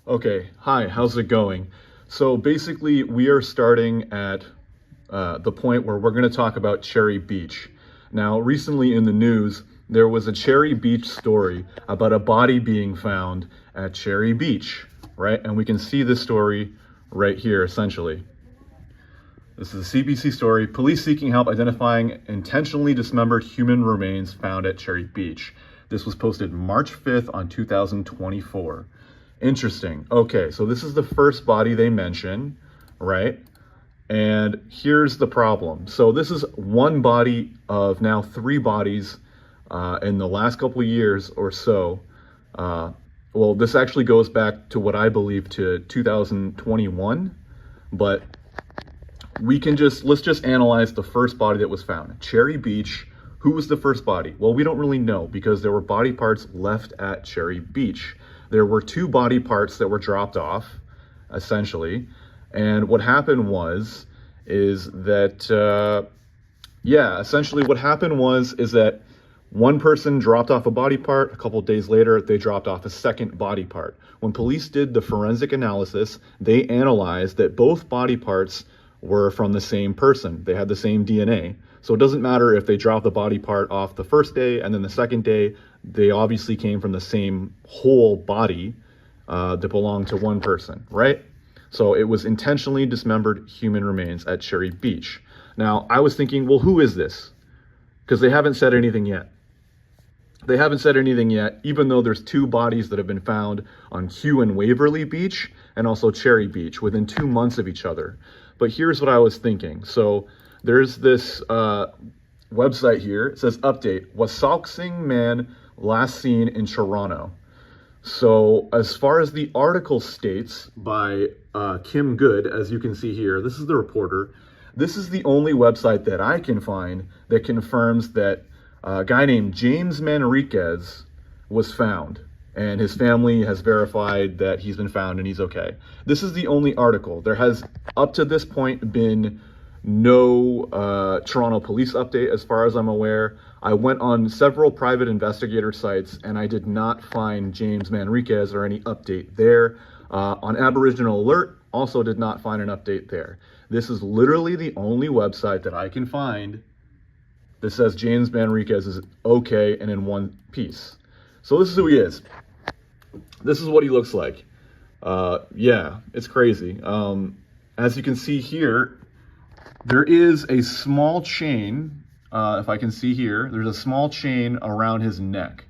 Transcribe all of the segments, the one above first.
Okay, hi, how's it going? So basically, we are starting at the point where we're going to talk about Cherry Beach. Now, recently in the news, there was a Cherry Beach story about a body being found at Cherry Beach, right? And we can see this story right here, essentially. This is a CBC story. Police seeking help identifying intentionally dismembered human remains found at Cherry Beach. This was posted March 5th on 2024. Interesting. Okay, so this is the first body they mention, right? And here's the problem. So this is one body of now three bodies in the last couple of years or so. Well, this actually goes back to what I believe to 2021, but let's just analyze the first body that was found. Cherry Beach. Who was the first body? Well, we don't really know because there were body parts left at Cherry Beach. There were two body parts that were dropped off, essentially. And what happened is that one person dropped off a body part. A couple of days later, they dropped off a second body part. When police did the forensic analysis, they analyzed that both body parts were from the same person. They had the same DNA. So it doesn't matter if they dropped the body part off the first day and then the second day, they obviously came from the same whole body that belonged to one person, right? So it was intentionally dismembered human remains at Cherry Beach. Now, I was thinking, well, who is this? Because they haven't said anything yet. They haven't said anything yet, even though there's two bodies that have been found on Hugh and Waverly Beach and also Cherry Beach within 2 months of each other. But here's what I was thinking. So there's this website here. It says, update, Wasauksing man last seen in Toronto. So as far as the article states by Kim Good, as you can see here, this is the reporter. This is the only website that I can find that confirms that a guy named James Manriquez was found. And his family has verified that he's been found and he's okay. This is the only article. There has, up to this point, been no Toronto police update as far as I'm aware. I went on several private investigator sites and I did not find James Manriquez or any update there. On Aboriginal Alert, also did not find an update there. This is literally the only website that I can find that says James Manriquez is okay and in one piece. So this is who he is. This is what he looks like. Yeah, it's crazy. As you can see here, there is a small chain, if I can see here, there's a small chain around his neck.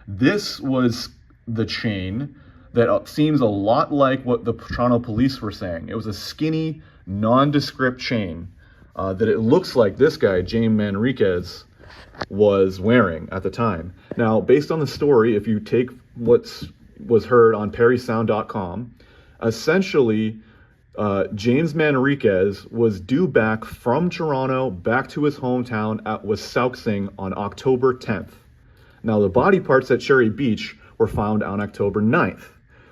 This was the chain that seems a lot like what the Toronto police were saying. It was a skinny, nondescript chain that it looks like this guy, James Manriquez, was wearing at the time. Now, based on the story, if you take what was heard on perrysound.com, essentially, James Manriquez was due back from Toronto back to his hometown at Wasauksing on October 10th. Now, the body parts at Cherry Beach were found on October 9th.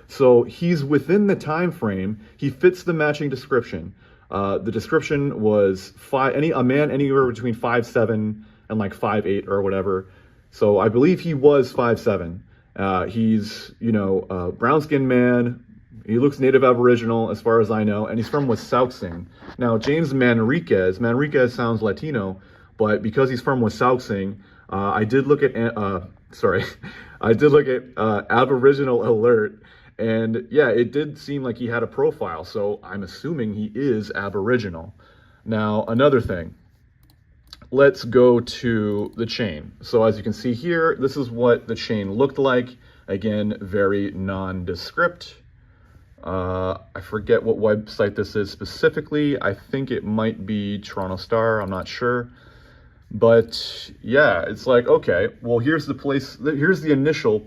So he's within the time frame. He fits the matching description. The description was a man anywhere between 5'7" and like 5'8" or whatever. So I believe he was 5'7". He's, brown-skinned man. He looks native Aboriginal as far as I know, and he's from Wasauksing. Now, James Manriquez sounds Latino, but because he's from Wasauksing, I did look at Aboriginal Alert, and yeah, it did seem like he had a profile, so I'm assuming he is Aboriginal. Now, another thing. Let's go to the chain. So as you can see here, this is what the chain looked like. Again, very nondescript. I forget what website this is specifically. I think it might be Toronto Star. I'm not sure. But yeah, it's like, okay, well, here's the initial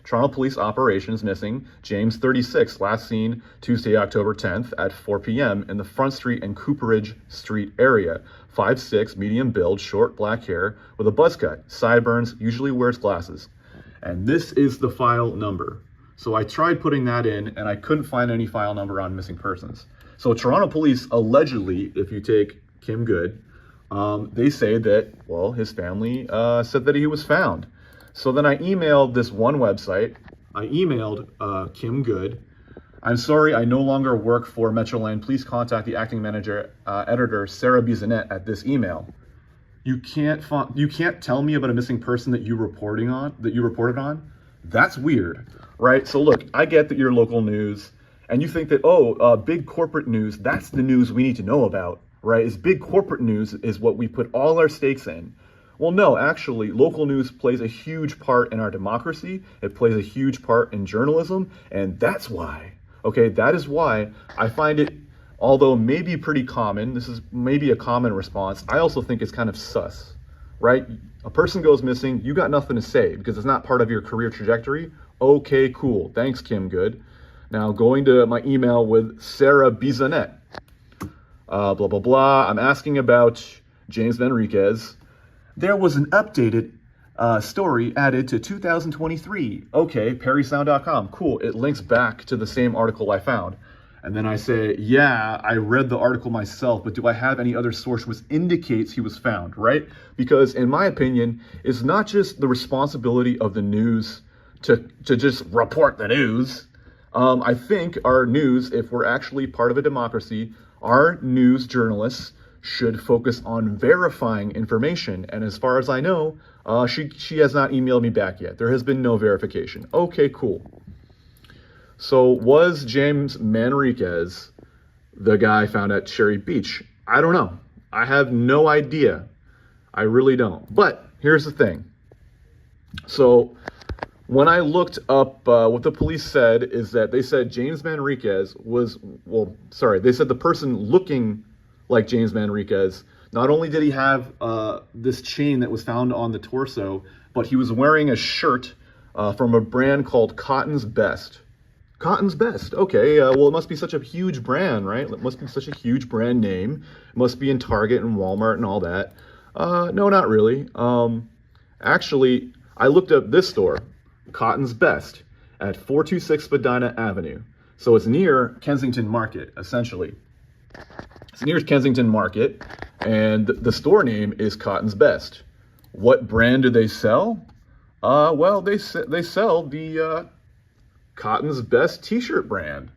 Toronto Police Operations missing James 36, last seen Tuesday, October 10th at 4 p.m. in the Front Street and Cooperage Street area. 5'6", medium build, short black hair with a buzz cut, sideburns, usually wears glasses. And this is the file number. So I tried putting that in and I couldn't find any file number on missing persons. So Toronto Police allegedly, if you take Kim Good, they say that, well, his family said that he was found. So then I emailed this one website. I emailed Kim Good I'm sorry, I no longer work for Metroland. Please contact the acting manager, editor, Sarah Bizanet at this email. You can't tell me about a missing person that you reported on. That's weird, right? So look, I get that you're local news, and you think that big corporate news, that's the news we need to know about, right? Is big corporate news is what we put all our stakes in. Well, no, actually, local news plays a huge part in our democracy. It plays a huge part in journalism, and that's why. Okay, that is why I find it, although maybe pretty common, this is maybe a common response, I also think it's kind of sus, right? A person goes missing, you got nothing to say because it's not part of your career trajectory. Okay, cool. Thanks, Kim Good. Now going to my email with Sarah Bizanet. Blah, blah, blah. I'm asking about James Manriquez. There was an updated story added to 2023. Okay, perrysound.com. Cool. It links back to the same article I found. And then I say, yeah, I read the article myself, but do I have any other source which indicates he was found, right? Because in my opinion, it's not just the responsibility of the news to just report the news. I think our news, if we're actually part of a democracy, our news journalists should focus on verifying information. And as far as I know, she has not emailed me back yet. There has been no verification. Okay, cool. So was James Manriquez the guy found at Cherry Beach? I don't know. I have no idea. I really don't. But here's the thing. So when I looked up what the police said is that they said James Manriquez was, they said the person looking like James Manriquez, not only did he have this chain that was found on the torso, but he was wearing a shirt from a brand called Cotton's Best. Cotton's Best. Okay, well, it must be such a huge brand, right? It must be such a huge brand name. It must be in Target and Walmart and all that. No, not really. Actually, I looked up this store, Cotton's Best, at 426 Spadina Avenue. So it's near Kensington Market, essentially. It's near Kensington Market, and the store name is Cotton's Best. What brand do they sell? Well, they sell the Cotton's Best t-shirt brand.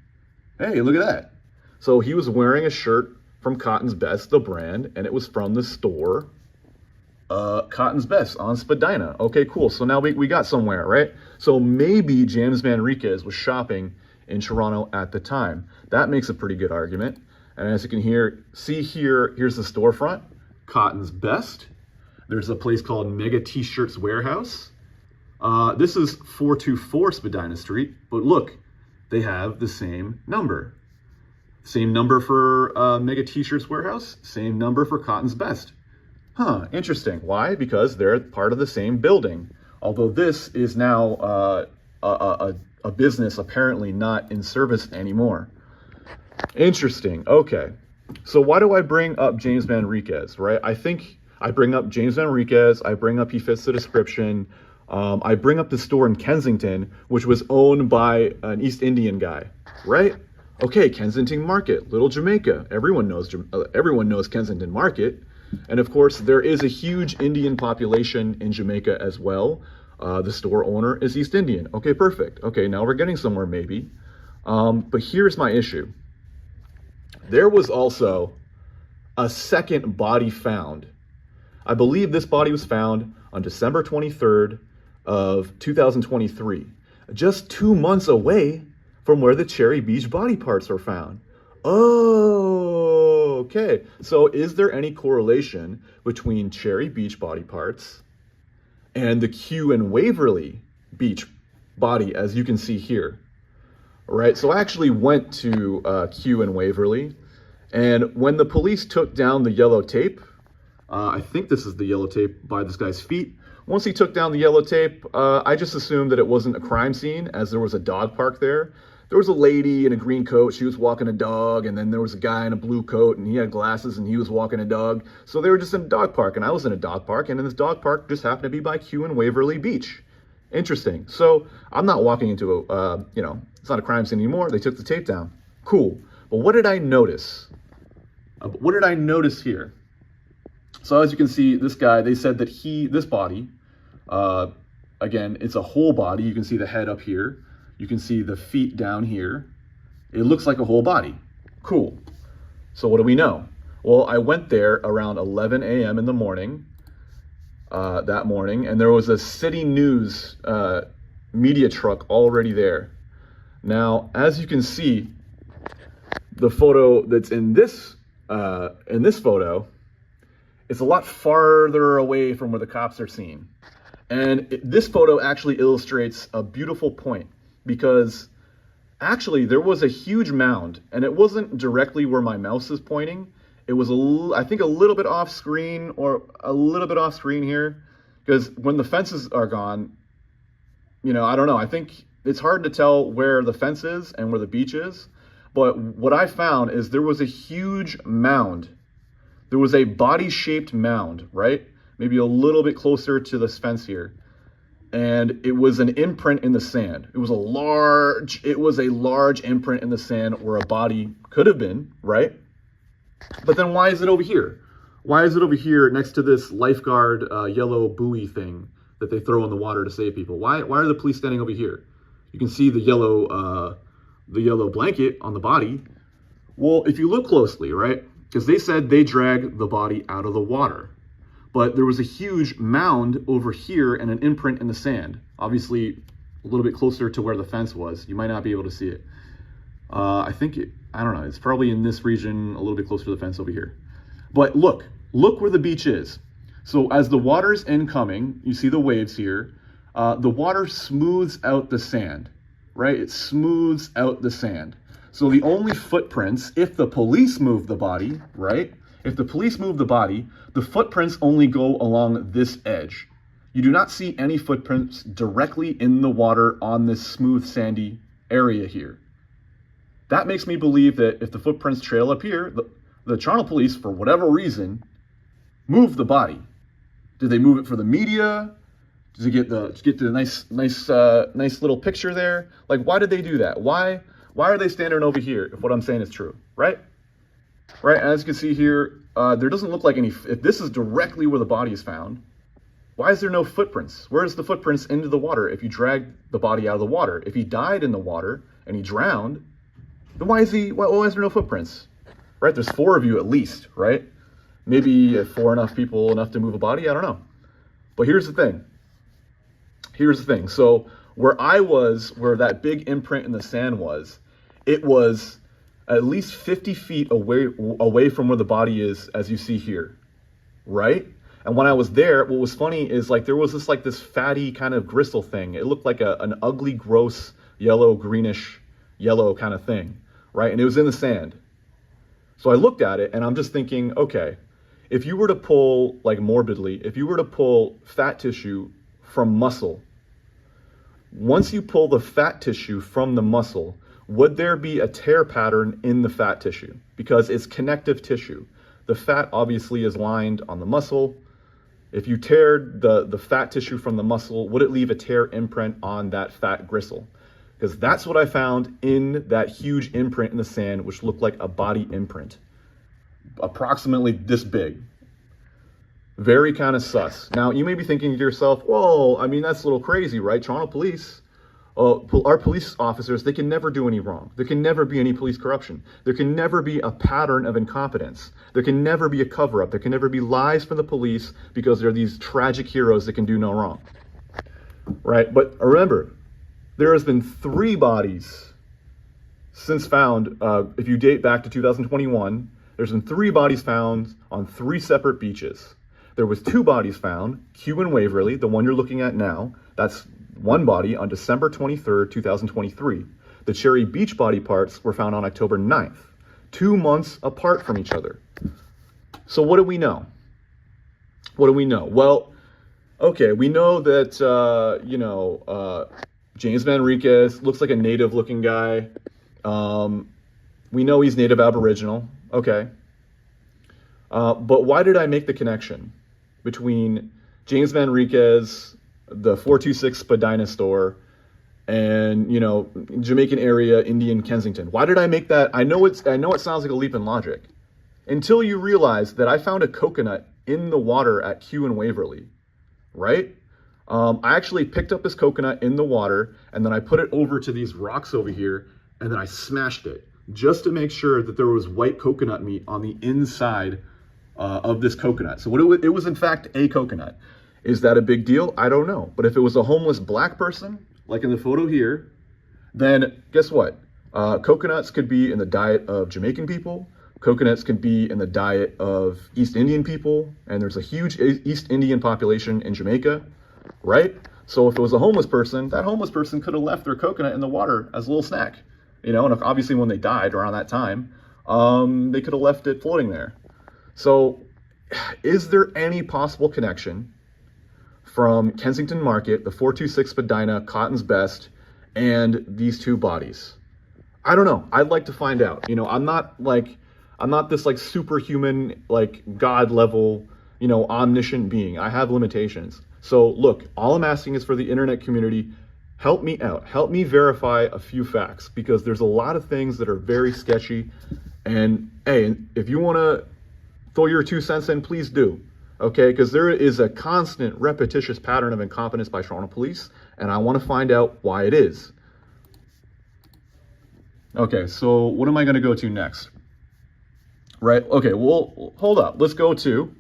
Hey, look at that. So he was wearing a shirt from Cotton's Best, the brand, and it was from the store Cotton's Best on Spadina. Okay, cool. So now we got somewhere, right? So maybe James Manriquez was shopping in Toronto at the time. That makes a pretty good argument. And as you can see here, here's the storefront, Cotton's Best. There's a place called Mega T-Shirts Warehouse. This is 424 Spadina Street, but look, they have the same number. Same number for Mega T-Shirts Warehouse, same number for Cotton's Best. Huh, interesting. Why? Because they're part of the same building. Although this is now a business apparently not in service anymore. Interesting. Okay. So why do I bring up James Manriquez, right? I think I bring up James Manriquez. I bring up he fits the description. I bring up the store in Kensington, which was owned by an East Indian guy, right? Okay, Kensington Market, Little Jamaica. Everyone knows Kensington Market. And of course, there is a huge Indian population in Jamaica as well. The store owner is East Indian. Okay, perfect. Okay, now we're getting somewhere maybe. But here's my issue. There was also a second body found. I believe this body was found on December 23rd of 2023, just 2 months away from where the Cherry Beach body parts were found. Oh, okay. So is there any correlation between Cherry Beach body parts and the Q and Waverly Beach body, as you can see here? Right, so I actually went to Q and Waverly, and when the police took down the yellow tape, I think this is the yellow tape by this guy's feet. Once he took down the yellow tape, I just assumed that it wasn't a crime scene, as there was a dog park there. There was a lady in a green coat, she was walking a dog, and then there was a guy in a blue coat, and he had glasses, and he was walking a dog. So they were just in a dog park, and I was in a dog park, and then this dog park just happened to be by Q and Waverly Beach. Interesting. So I'm not walking into it's not a crime scene anymore. They took the tape down. Cool. But what did I notice? What did I notice here? So as you can see, this guy, they said that this body, again, it's a whole body. You can see the head up here. You can see the feet down here. It looks like a whole body. Cool. So what do we know? Well, I went there around 11 a.m. in the morning, that morning, and there was a city news media truck already there. Now, as you can see, the photo that's in this photo, it's a lot farther away from where the cops are seen. And this photo actually illustrates a beautiful point, because actually there was a huge mound, and it wasn't directly where my mouse is pointing. It was, I think, a little bit off screen, or a little bit off screen here, because when the fences are gone, you know, I don't know. I think it's hard to tell where the fence is and where the beach is. But what I found is there was a huge mound. There was a body-shaped mound, right? Maybe a little bit closer to this fence here. And it was an imprint in the sand. It was a large imprint in the sand where a body could have been, right? But then why is it over here? Why is it over here next to this lifeguard yellow buoy thing that they throw in the water to save people? Why are the police standing over here? You can see the yellow blanket on the body. Well, if you look closely, right? Because they said they dragged the body out of the water. But there was a huge mound over here and an imprint in the sand. Obviously, a little bit closer to where the fence was. You might not be able to see it. I don't know, it's probably in this region, a little bit closer to the fence over here. But look where the beach is. So as the water's incoming, you see the waves here, the water smooths out the sand, right? It smooths out the sand. So the only footprints, if the police move the body, right? If the police move the body, the footprints only go along this edge. You do not see any footprints directly in the water on this smooth sandy area here. That makes me believe that if the footprints trail up here, the Toronto police, for whatever reason, moved the body. Did they move it for the media? Did they get the nice little picture there? Like, why did they do that? Why are they standing over here if what I'm saying is true, right? Right, as you can see here, there doesn't look like any, if this is directly where the body is found, why is there no footprints? Where's the footprints into the water if you dragged the body out of the water? If he died in the water and he drowned, then why is there no footprints? Right, there's 4 of you at least, right? Maybe 4 enough to move a body, I don't know. But here's the thing. So where I was, where that big imprint in the sand was, it was at least 50 feet away from where the body is, as you see here, right? And when I was there, what was funny is like there was this fatty kind of gristle thing. It looked like an ugly, gross, greenish yellow kind of thing, right? And it was in the sand. So I looked at it and I'm just thinking, okay, if you were to pull, like morbidly, if you were to pull fat tissue from muscle, once you pull the fat tissue from the muscle, would there be a tear pattern in the fat tissue? Because it's connective tissue. The fat obviously is lined on the muscle. If you teared the fat tissue from the muscle, would it leave a tear imprint on that fat gristle? Because that's what I found in that huge imprint in the sand, which looked like a body imprint. Approximately this big. Very kind of sus. Now, you may be thinking to yourself, well, I mean, that's a little crazy, right? Toronto police, our police officers, they can never do any wrong. There can never be any police corruption. There can never be a pattern of incompetence. There can never be a cover-up. There can never be lies from the police because they're these tragic heroes that can do no wrong, right? But remember, there has been 3 bodies since found, if you date back to 2021, there's been 3 bodies found on 3 separate beaches. There was 2 bodies found, Kew and Waverly, the one you're looking at now. That's one body on December 23rd, 2023. The Cherry Beach body parts were found on October 9th, 2 months apart from each other. So what do we know? Well, okay, we know that, James Manriquez looks like a native looking guy. We know he's native Aboriginal. Okay. But why did I make the connection between James Manriquez, the 426 Spadina store, and, Jamaican area, Indian Kensington? Why did I make that? I know it sounds like a leap in logic until you realize that I found a coconut in the water at Kew and Waverly, right? I actually picked up this coconut in the water and then I put it over to these rocks over here and then I smashed it just to make sure that there was white coconut meat on the inside of this coconut. So it was in fact a coconut. Is that a big deal? I don't know. But if it was a homeless black person, like in the photo here, then guess what? Coconuts could be in the diet of Jamaican people. Coconuts could be in the diet of East Indian people. And there's a huge East Indian population in Jamaica, right? So if it was a homeless person, that homeless person could have left their coconut in the water as a little snack. You know, and obviously when they died around that time, they could have left it floating there. So is there any possible connection from Kensington Market, the 426 Spadina, Cotton's Best, and these two bodies? I don't know. I'd like to find out. You know, I'm not this like superhuman, like God level, you know, omniscient being. I have limitations. So look, all I'm asking is for the internet community, help me out. Help me verify a few facts, because there's a lot of things that are very sketchy. And hey, if you want to throw your 2 cents in, please do. Okay, because there is a constant repetitious pattern of incompetence by Toronto police, and I want to find out why it is. Okay, so what am I going to go to next? Right, okay, well, hold up. Let's go to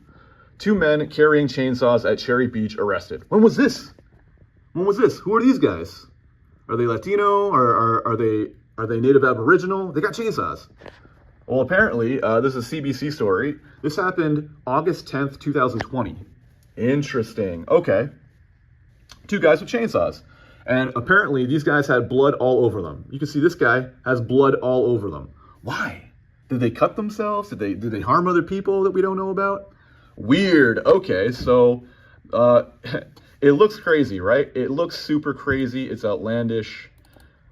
2 men carrying chainsaws at Cherry Beach arrested. When was this? When was this? Who are these guys? Are they Latino, or are they Native Aboriginal? They got chainsaws. Well, apparently, this is a CBC story. This happened August 10th, 2020. Interesting. Okay. 2 guys with chainsaws. And apparently, these guys had blood all over them. You can see this guy has blood all over them. Why? Did they cut themselves? Did they harm other people that we don't know about? Weird. Okay, so it looks crazy, right? It looks super crazy. It's outlandish.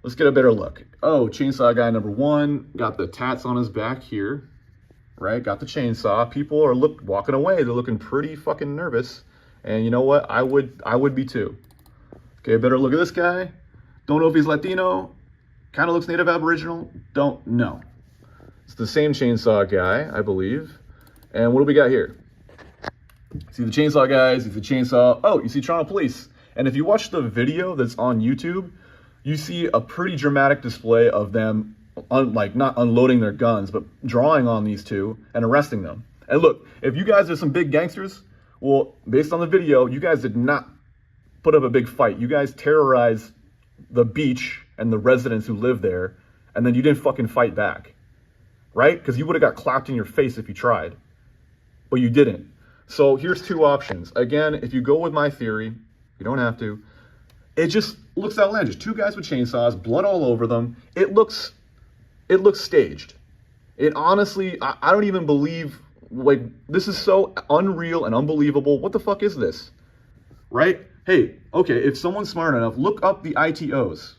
Let's get a better look. Oh, chainsaw guy number 1 got the tats on his back here, right? Got the chainsaw. People are walking away. They're looking pretty fucking nervous. And you know what? I would be too. Okay, better look at this guy. Don't know if he's Latino. Kind of looks Native Aboriginal. Don't know. It's the same chainsaw guy, I believe. And what do we got here? See the chainsaw guys, see the chainsaw. Oh, you see Toronto police. And if you watch the video that's on YouTube, you see a pretty dramatic display of them, not unloading their guns, but drawing on these 2 and arresting them. And look, if you guys are some big gangsters, well, based on the video, you guys did not put up a big fight. You guys terrorized the beach and the residents who live there, and then you didn't fucking fight back, right? Because you would have got clapped in your face if you tried, but you didn't. So here's 2 options. Again, if you go with my theory, you don't have to. It just looks outlandish. 2 guys with chainsaws, blood all over them. It looks staged. It honestly, I don't even believe, like, this is so unreal and unbelievable. What the fuck is this? Right? Hey, okay, if someone's smart enough, look up the ITOs.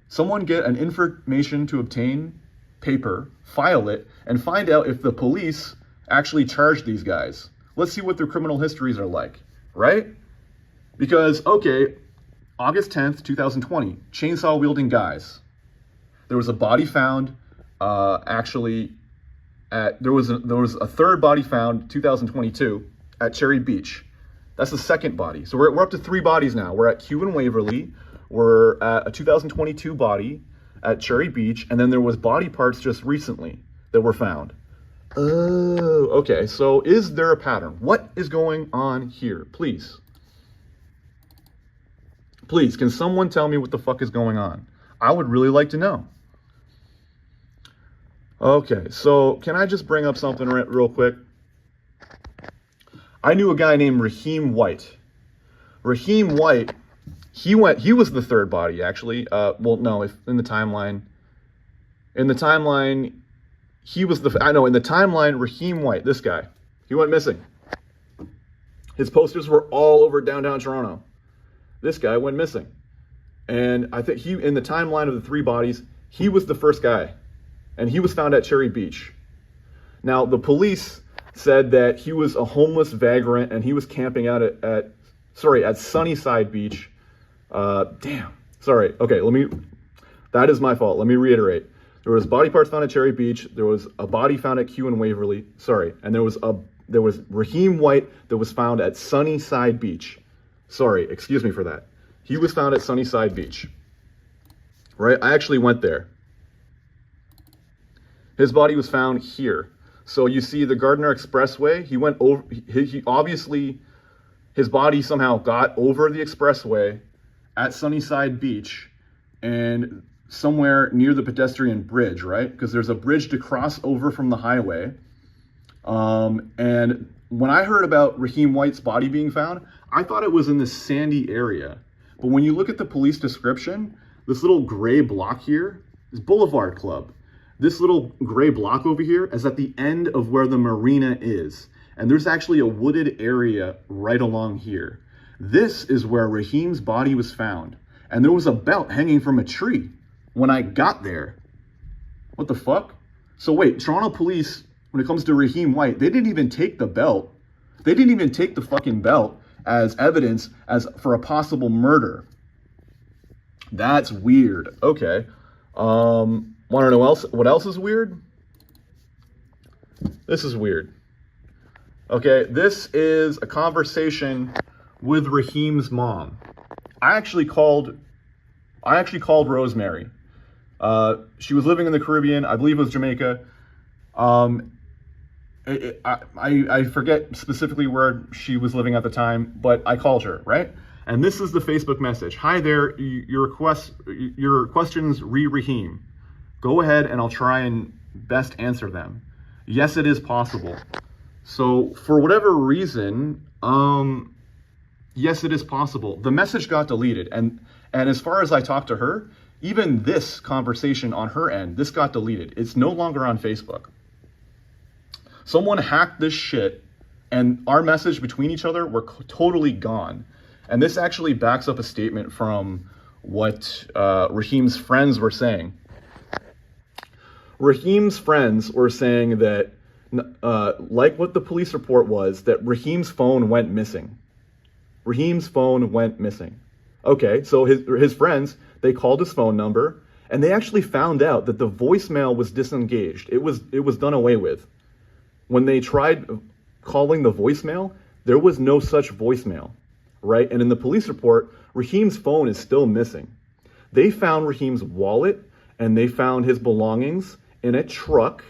Someone get an information to obtain paper, file it, and find out if the police actually charged these guys. Let's see what their criminal histories are like, right? Because, okay, August 10th, 2020, chainsaw-wielding guys. There was a body found, there was a third body found, 2022, at Cherry Beach. That's the second body. So we're up to 3 bodies now. We're at Kew and Waverly. We're at a 2022 body at Cherry Beach, and then there was body parts just recently that were found. Oh, okay. So is there a pattern? What is going on here? Please. Please, can someone tell me what the fuck is going on? I would really like to know. Okay, so can I just bring up something real quick? I knew a guy named Raheem White. Raheem White, he was the third body, actually. Well, no, in the timeline, he was in the timeline, Raheem White, this guy, he went missing. His posters were all over downtown Toronto. This guy went missing. And I think in the timeline of the 3 bodies, he was the first guy. And he was found at Cherry Beach. Now, the police said that he was a homeless vagrant and he was camping out at Sunnyside Beach. Damn. Sorry. Okay, that is my fault. Let me reiterate. There was body parts found at Cherry Beach. There was a body found at Kew and Waverly. Sorry. And there was Raheem White that was found at Sunnyside Beach. Sorry, excuse me for that. He was found at Sunnyside Beach. Right? I actually went there. His body was found here. So you see the Gardner Expressway, he went over, he obviously, his body somehow got over the expressway at Sunnyside Beach and somewhere near the pedestrian bridge, right? Because there's a bridge to cross over from the highway. And when I heard about Raheem White's body being found, I thought it was in this sandy area. But when you look at the police description, this little gray block here is Boulevard Club. This little gray block over here is at the end of where the marina is. And there's actually a wooded area right along here. This is where Raheem's body was found. And there was a belt hanging from a tree when I got there. What the fuck? So wait, Toronto police, when it comes to Raheem White, they didn't even take the belt. They didn't even take the fucking belt as evidence as for a possible murder. That's weird. Okay. Want to know what else is weird? This is weird. Okay, this is a conversation with Raheem's mom. I actually called Rosemary. She was living in the Caribbean. I believe it was Jamaica. I forget specifically where she was living at the time, but I called her, right? And this is the Facebook message. Hi there, your questions Raheem. Go ahead and I'll try and best answer them. Yes, it is possible. So for whatever reason, yes, it is possible. The message got deleted. And as far as I talked to her, even this conversation on her end, this got deleted. It's no longer on Facebook. Someone hacked this shit and our message between each other were totally gone. And this actually backs up a statement from what Raheem's friends were saying. Raheem's friends were saying that, like what the police report was, that Raheem's phone went missing. Raheem's phone went missing. Okay, so his friends, they called his phone number, and they actually found out that the voicemail was disengaged. It was done away with. When they tried calling the voicemail, there was no such voicemail, right? And in the police report, Raheem's phone is still missing. They found Raheem's wallet, and they found his belongings in a truck,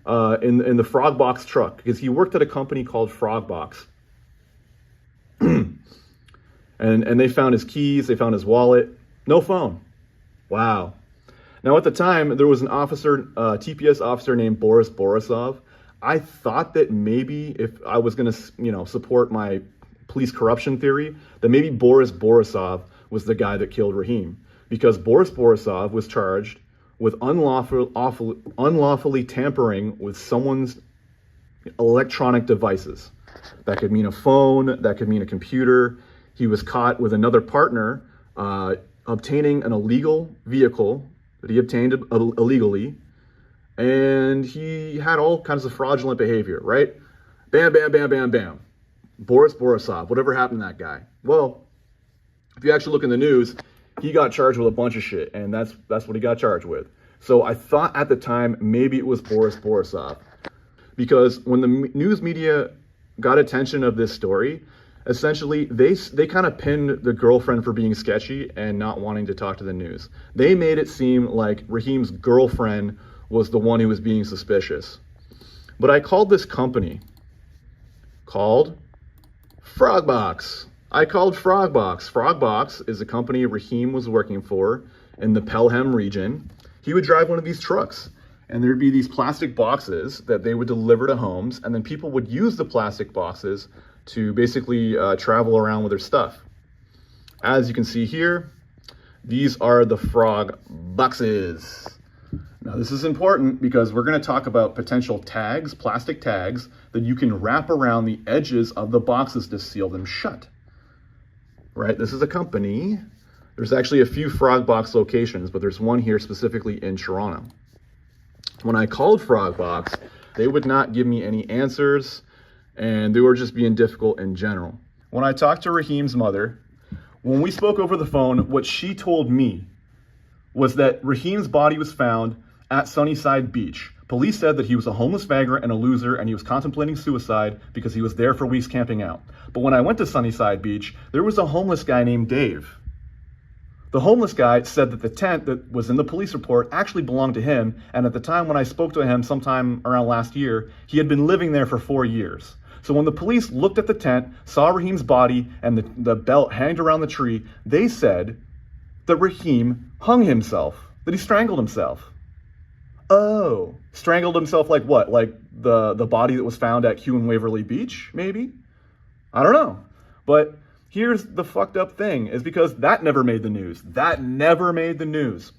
in the Frogbox truck, because he worked at a company called Frogbox. And they found his keys, they found his wallet, no phone. Wow. Now at the time, there was an officer, TPS officer named Boris Borisov. I thought that maybe if I was going to, support my police corruption theory, that maybe Boris Borisov was the guy that killed Raheem, because Boris Borisov was charged with unlawfully tampering with someone's electronic devices. That could mean a phone, that could mean a computer. He was caught with another partner obtaining an illegal vehicle that he obtained illegally, and he had all kinds of fraudulent behavior, right? Bam, bam, bam, bam, bam. Boris Borisov, whatever happened to that guy? Well, if you actually look in the news, he got charged with a bunch of shit, and that's what he got charged with. So I thought at the time maybe it was Boris Borisov, because when the news media got attention of this story, essentially they kind of pinned the girlfriend for being sketchy and not wanting to talk to the news. They made it seem like Raheem's girlfriend was the one who was being suspicious. But I called this company called Frogbox. I called Frogbox. Frogbox is a company Raheem was working for in the Pelham region. He would drive one of these trucks, and there'd be these plastic boxes that they would deliver to homes, and then people would use the plastic boxes to basically travel around with their stuff. As you can see here, these are the frog boxes. Now this is important because we're going to talk about potential tags, plastic tags, that you can wrap around the edges of the boxes to seal them shut. Right, this is a company. There's actually a few Frogbox locations, but there's one here specifically in Toronto. When I called Frogbox, they would not give me any answers, and they were just being difficult in general. When I talked to Raheem's mother, when we spoke over the phone, what she told me was that Raheem's body was found at Sunnyside Beach. Police said that he was a homeless vagrant and a loser, and he was contemplating suicide because he was there for weeks camping out. But when I went to Sunnyside Beach, there was a homeless guy named Dave. The homeless guy said that the tent that was in the police report actually belonged to him, and at the time when I spoke to him sometime around last year, he had been living there for 4 years. So when the police looked at the tent, saw Raheem's body and the belt hanged around the tree, they said that Raheem hung himself, that he strangled himself. Oh, strangled himself like what? Like the body that was found at Kew and Waverly Beach, maybe? I don't know. But here's the fucked up thing, is because that never made the news. That never made the news.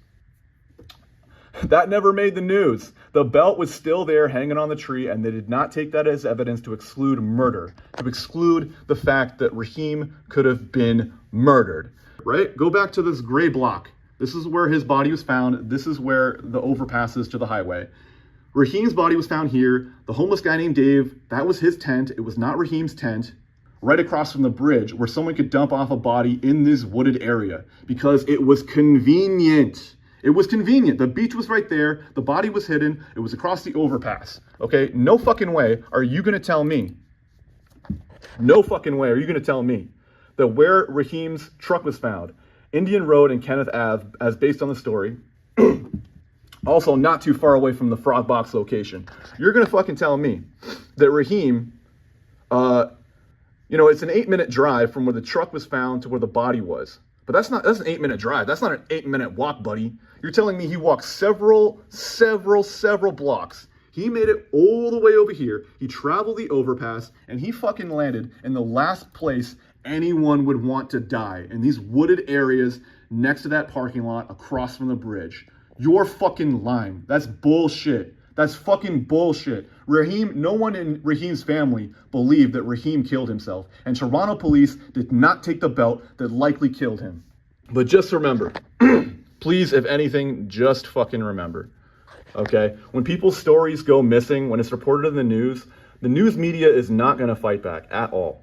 That never made the news. The belt was still there hanging on the tree, and they did not take that as evidence to exclude murder, to exclude the fact that Raheem could have been murdered, right? Go back to this gray block. This is where his body was found. This is where the overpass is to the highway. Raheem's body was found here. The homeless guy named Dave, that was his tent. It was not Raheem's tent. Right across from the bridge where someone could dump off a body in this wooded area because it was convenient. It was convenient. The beach was right there. The body was hidden. It was across the overpass. Okay, no fucking way are you going to tell me, no fucking way are you going to tell me that where Raheem's truck was found, Indian Road and Kenneth Ave, as based on the story, also not too far away from the Frog Box location, you're going to fucking tell me that Raheem, it's an 8-minute drive from where the truck was found to where the body was. But that's an 8-minute drive. That's not an 8-minute walk, buddy. You're telling me he walked several blocks. He made it all the way over here. He traveled the overpass, and he fucking landed in the last place anyone would want to die, in these wooded areas next to that parking lot across from the bridge. You're fucking lying. That's bullshit. That's fucking bullshit. Raheem, no one in Raheem's family believed that Raheem killed himself, and Toronto police did not take the belt that likely killed him. But just remember, please, if anything, just fucking remember, okay? When people's stories go missing, when it's reported in the news media is not going to fight back at all.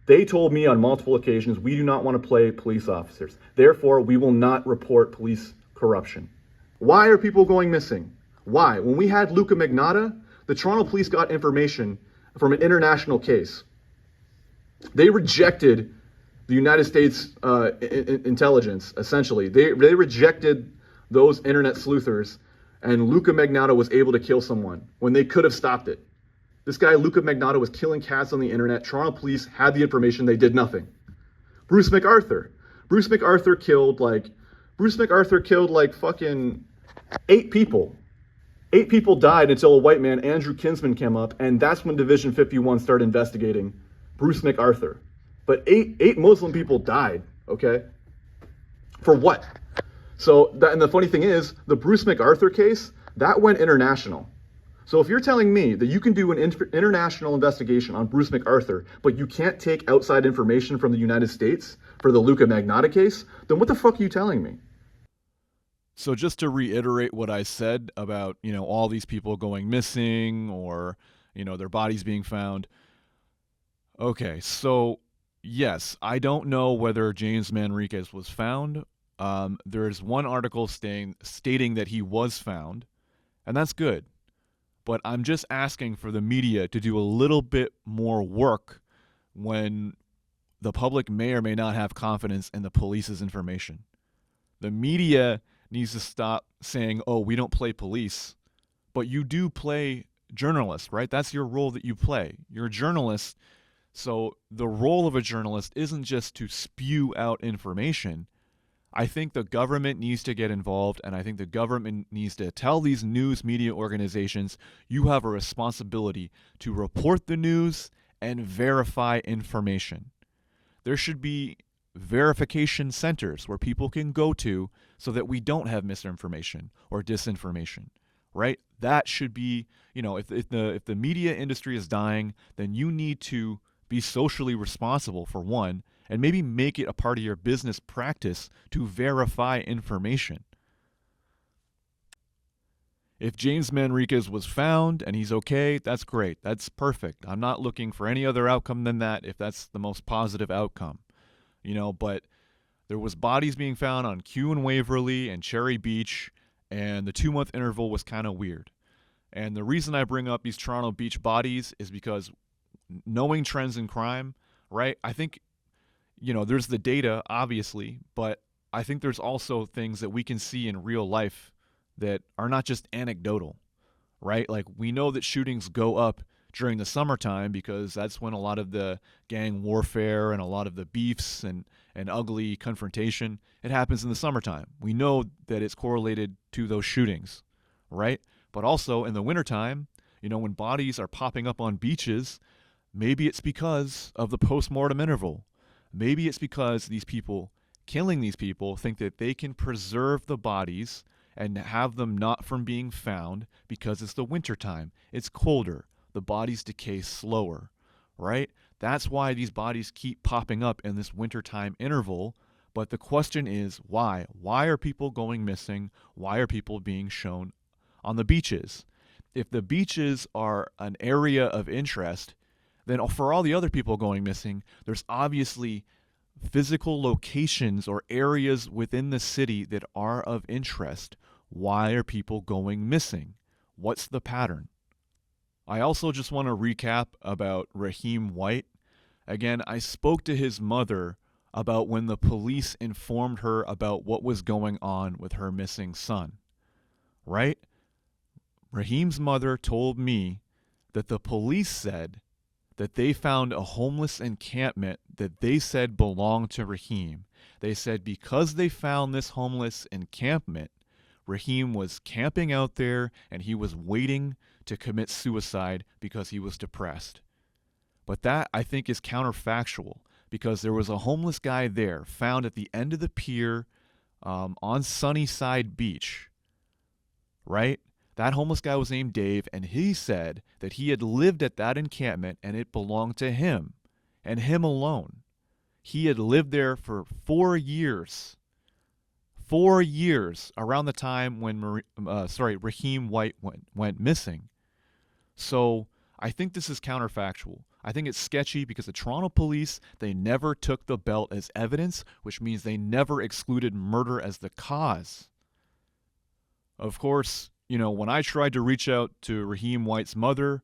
They told me on multiple occasions, we do not want to play police officers. Therefore, we will not report police corruption. Why are people going missing? Why? When we had Luca Magnotta, the Toronto police got information from an international case. They rejected the United States intelligence, essentially. They rejected those internet sleuthers, and Luca Magnotta was able to kill someone when they could have stopped it. This guy, Luca Magnotta, was killing cats on the internet. Toronto police had the information. They did nothing. Bruce McArthur killed like fucking 8 people. 8 people died until a white man, Andrew Kinsman, came up, and that's when Division 51 started investigating Bruce McArthur. But eight Muslim people died, okay? For what? And the funny thing is, the Bruce McArthur case, that went international. So if you're telling me that you can do an international investigation on Bruce McArthur, but you can't take outside information from the United States for the Luca Magnotta case, then what the fuck are you telling me? So just to reiterate what I said about, all these people going missing or, their bodies being found. Okay, so yes, I don't know whether James Manriquez was found. There's one article stating that he was found, and that's good. But I'm just asking for the media to do a little bit more work when the public may or may not have confidence in the police's information. The media needs to stop saying, oh, we don't play police. But you do play journalists, right? That's your role that you play. You're a journalist. So the role of a journalist isn't just to spew out information. I think the government needs to get involved, and I think the government needs to tell these news media organizations, you have a responsibility to report the news and verify information. There should be verification centers where people can go to so that we don't have misinformation or disinformation, right? That should be, if the media industry is dying, then you need to be socially responsible, for one, and maybe make it a part of your business practice to verify information. If James Manriquez was found and he's okay, that's great. That's perfect. I'm not looking for any other outcome than that if that's the most positive outcome. But there was bodies being found on Kew and Waverly and Cherry Beach, and the 2-month interval was kind of weird. And the reason I bring up these Toronto Beach bodies is because knowing trends in crime, right? I think, there's the data, obviously, but I think there's also things that we can see in real life that are not just anecdotal, right? Like we know that shootings go up during the summertime because that's when a lot of the gang warfare and a lot of the beefs and ugly confrontation, it happens in the summertime. We know that it's correlated to those shootings, right? But also in the wintertime, when bodies are popping up on beaches, maybe it's because of the post-mortem interval. Maybe it's because these people killing these people think that they can preserve the bodies and have them not from being found because it's the wintertime. It's colder. The bodies decay slower, right? That's why these bodies keep popping up in this wintertime interval. But the question is why? Why are people going missing? Why are people being shown on the beaches? If the beaches are an area of interest, then for all the other people going missing, there's obviously physical locations or areas within the city that are of interest. Why are people going missing? What's the pattern? I also just want to recap about Raheem White. Again, I spoke to his mother about when the police informed her about what was going on with her missing son. Right? Raheem's mother told me that the police said that they found a homeless encampment that they said belonged to Raheem. They said because they found this homeless encampment, Raheem was camping out there and he was waiting to commit suicide because he was depressed. But that, I think, is counterfactual because there was a homeless guy there found at the end of the pier on Sunnyside Beach, right? That homeless guy was named Dave, and he said that he had lived at that encampment and it belonged to him and him alone. He had lived there for 4 years. 4 years around the time when Raheem White went missing. So I think this is counterfactual. I think it's sketchy because the Toronto police, they never took the belt as evidence, which means they never excluded murder as the cause. Of course, when I tried to reach out to Raheem White's mother,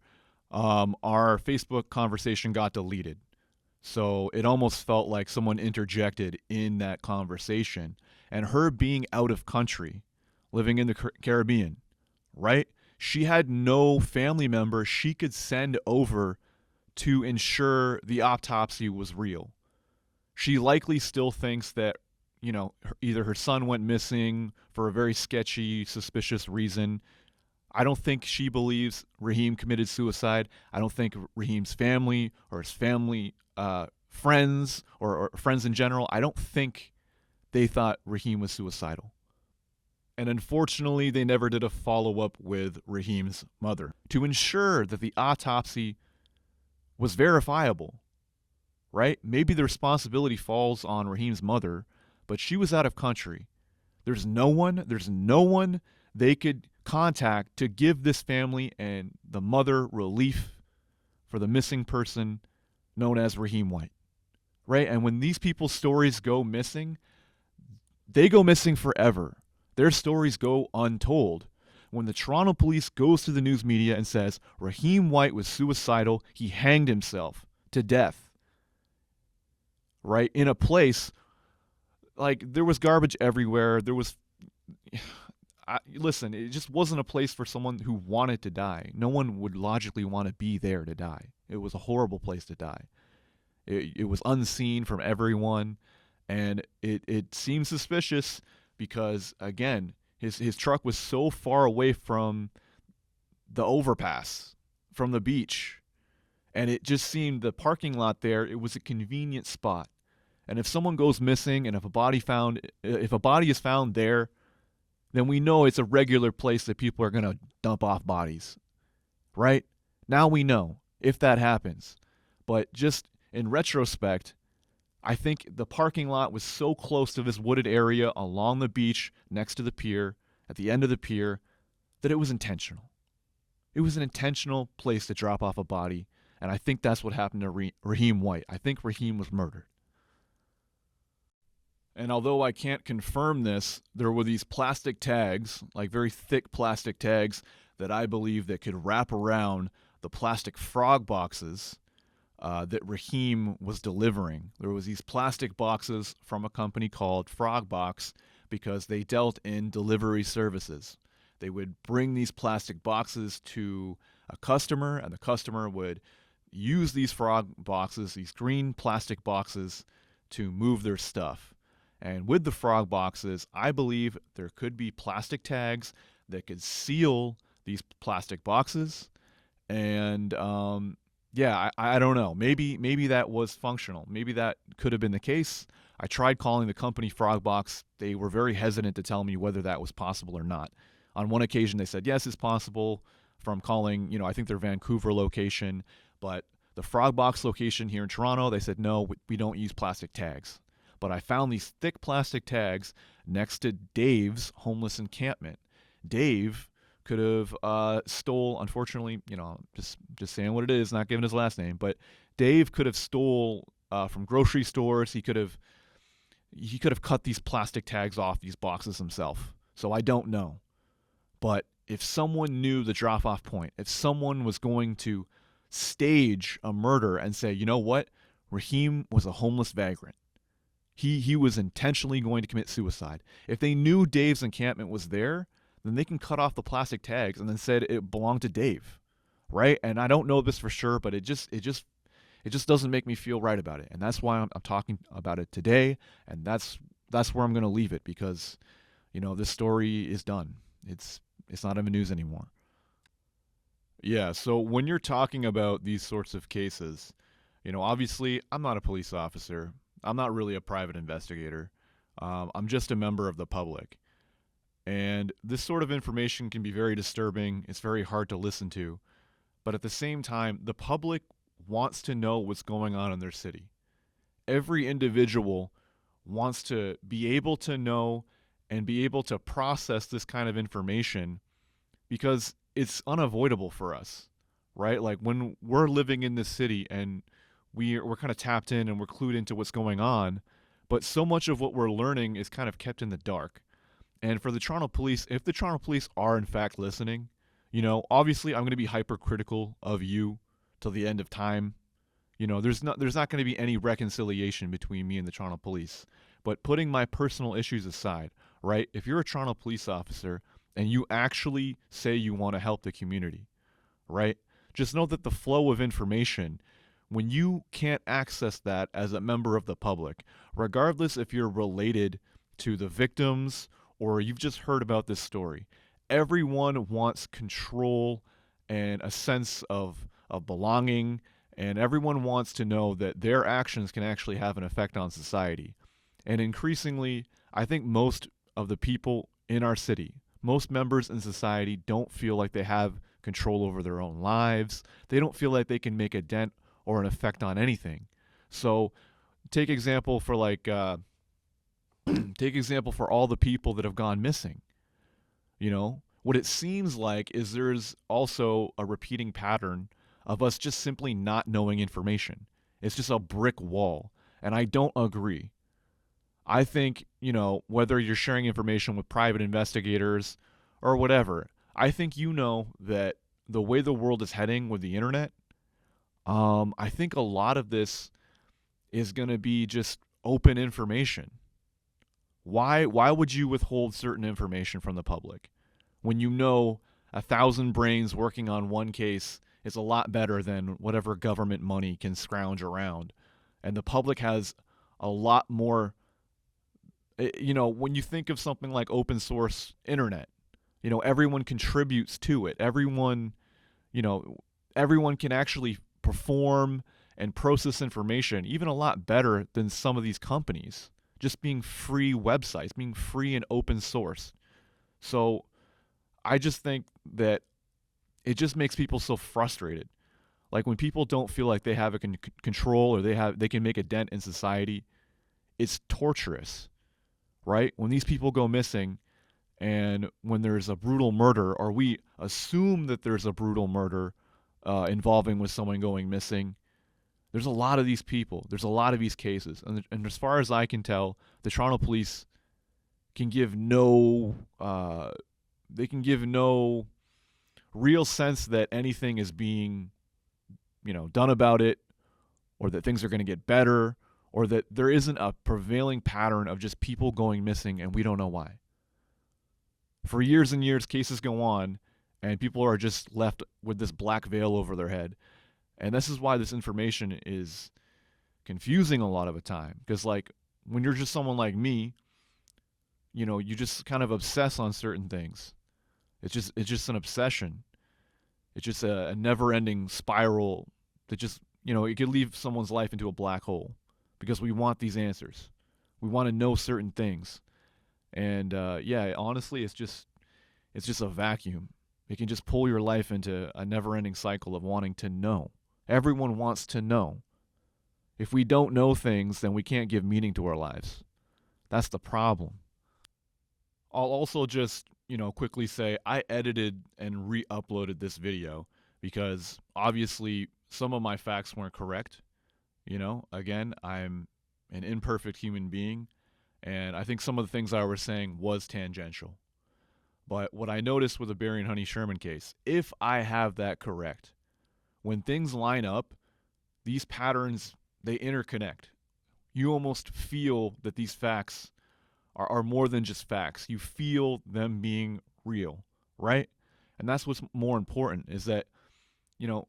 our Facebook conversation got deleted. So it almost felt like someone interjected in that conversation. And her being out of country, living in the Caribbean, right? She had no family member she could send over to ensure the autopsy was real. She likely still thinks that, either her son went missing for a very sketchy, suspicious reason. I don't think she believes Raheem committed suicide. I don't think Raheem's family or his family friends or friends in general, I don't think they thought Raheem was suicidal. And unfortunately, they never did a follow-up with Raheem's mother to ensure that the autopsy was verifiable, right? Maybe the responsibility falls on Raheem's mother, but she was out of country. There's no one they could contact to give this family and the mother relief for the missing person known as Raheem White, right? And when these people's stories go missing, they go missing forever. Their stories go untold. When the Toronto police goes to the news media and says Raheem White was suicidal, he hanged himself to death, right? In a place, like, there was garbage everywhere. There was, listen, it just wasn't a place for someone who wanted to die. No one would logically want to be there to die. It was a horrible place to die. It was unseen from everyone, and it seemed suspicious because, again, his truck was so far away from the overpass, from the beach, and it just seemed the parking lot there, it was a convenient spot. And if someone goes missing and if a body is found there, then we know it's a regular place that people are going to dump off bodies, right? Now we know if that happens. But just in retrospect, I think the parking lot was so close to this wooded area along the beach next to the pier, at the end of the pier, that it was intentional. It was an intentional place to drop off a body, and I think that's what happened to Raheem White. I think Raheem was murdered. And although I can't confirm this, there were these plastic tags, like very thick plastic tags, that I believe that could wrap around the plastic frog boxes that Raheem was delivering. There was these plastic boxes from a company called Frogbox because they dealt in delivery services. They would bring these plastic boxes to a customer, and the customer would use these frog boxes, these green plastic boxes, to move their stuff. And with the frog boxes, I believe there could be plastic tags that could seal these plastic boxes. And yeah, I don't know. Maybe that was functional. Maybe that could have been the case. I tried calling the company Frogbox. They were very hesitant to tell me whether that was possible or not. On one occasion, they said yes, it's possible. From calling, I think their Vancouver location, but the Frogbox location here in Toronto, they said no, we don't use plastic tags. But I found these thick plastic tags next to Dave's homeless encampment. Dave could have stole, unfortunately, just saying what it is, not giving his last name, but Dave could have stole from grocery stores. He could have cut these plastic tags off these boxes himself. So I don't know. But if someone knew the drop-off point, if someone was going to stage a murder and say, you know what, Raheem was a homeless vagrant. He was intentionally going to commit suicide. If they knew Dave's encampment was there, then they can cut off the plastic tags and then said it belonged to Dave, right? And I don't know this for sure, but it just doesn't make me feel right about it, and that's why I'm talking about it today, and that's where I'm going to leave it because, this story is done. It's not in the news anymore. Yeah, so when you're talking about these sorts of cases, obviously I'm not a police officer. I'm not really a private investigator. I'm just a member of the public. And this sort of information can be very disturbing. It's very hard to listen to. But at the same time, the public wants to know what's going on in their city. Every individual wants to be able to know and be able to process this kind of information because it's unavoidable for us, right? Like when we're living in this city and we're kind of tapped in and we're clued into what's going on, but so much of what we're learning is kind of kept in the dark. And for the Toronto Police, if the Toronto Police are in fact listening, obviously I'm going to be hypercritical of you till the end of time. There's not going to be any reconciliation between me and the Toronto Police. But putting my personal issues aside, right? If you're a Toronto police officer and you actually say you want to help the community, right? Just know that the flow of information, when you can't access that as a member of the public, regardless if you're related to the victims or you've just heard about this story, everyone wants control and a sense of belonging, and everyone wants to know that their actions can actually have an effect on society. And increasingly, I think most of the people in our city, most members in society don't feel like they have control over their own lives. They don't feel like they can make a dent or an effect on anything. So take example for take example for all the people that have gone missing. What it seems like is there's also a repeating pattern of us just simply not knowing information. It's just a brick wall. And I don't agree. I think, whether you're sharing information with private investigators or whatever, I think that the way the world is heading with the internet, I think a lot of this is going to be just open information. Why would you withhold certain information from the public when 1,000 brains working on one case is a lot better than whatever government money can scrounge around, and the public has a lot more. When you think of something like open source internet, everyone contributes to it. Everyone can actually perform and process information even a lot better than some of these companies, just being free websites, being free and open source. So I just think that it just makes people so frustrated. Like when people don't feel like they have a control or they can make a dent in society, it's torturous, right? When these people go missing and when there's a brutal murder, or we assume that there's a brutal murder involving with someone going missing, there's a lot of these people. There's a lot of these cases. And as far as I can tell, the Toronto Police can give no real sense that anything is being, done about it, or that things are going to get better, or that there isn't a prevailing pattern of just people going missing and we don't know why. For years and years, cases go on, and people are just left with this black veil over their head. And this is why this information is confusing a lot of the time. Because, like, when you're just someone like me, you know, you just kind of obsess on certain things. It's just an obsession. It's just a never-ending spiral that just, you know, it could leave someone's life into a black hole because we want these answers. We want to know certain things. And yeah, honestly, it's just a vacuum. It can just pull your life into a never-ending cycle of wanting to know. Everyone wants to know. If we don't know things, then we can't give meaning to our lives. That's the problem. I'll also just, you know, quickly say I edited and re-uploaded this video because obviously some of my facts weren't correct. You know, again, I'm an imperfect human being, and I think some of the things I was saying was tangential. But what I noticed with the Barry and Honey Sherman case, if I have that correct, when things line up, these patterns, they interconnect. You almost feel that these facts are more than just facts. You feel them being real, right? And that's what's more important is that, you know,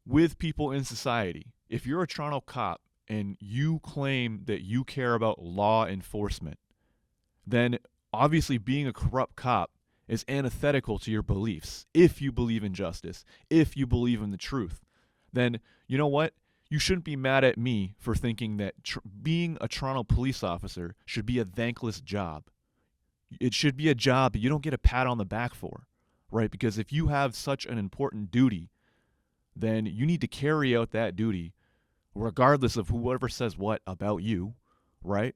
with people in society, if you're a Toronto cop and you claim that you care about law enforcement, then obviously being a corrupt cop is antithetical to your beliefs. If you believe in justice, if you believe in the truth, then you know what? You shouldn't be mad at me for thinking that being a Toronto police officer should be a thankless job. It should be a job that you don't get a pat on the back for, right? Because if you have such an important duty, then you need to carry out that duty regardless of whoever says what about you, right?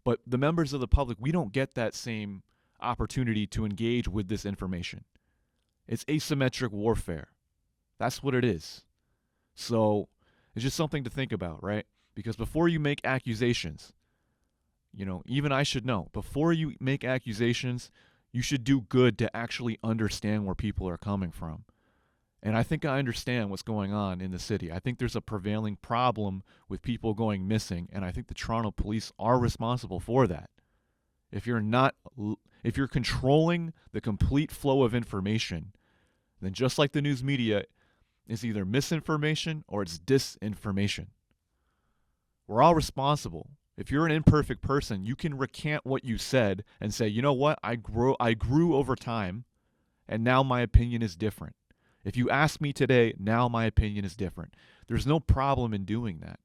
But the members of the public, we don't get that same opportunity to engage with this information. It's asymmetric warfare. That's what it is. So it's just something to think about, right? Because before you make accusations, you know, even I should know, before you make accusations, you should do good to actually understand where people are coming from. And I think I understand what's going on in the city. I think there's a prevailing problem with people going missing, and I think the Toronto police are responsible for that. If you're controlling the complete flow of information, then just like the news media, it's either misinformation or it's disinformation. We're all responsible. If you're an imperfect person, you can recant what you said and say, you know what, I grew over time, and now my opinion is different. If you ask me today, now my opinion is different. There's no problem in doing that.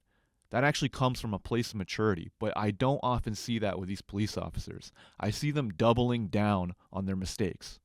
That actually comes from a place of maturity, but I don't often see that with these police officers. I see them doubling down on their mistakes.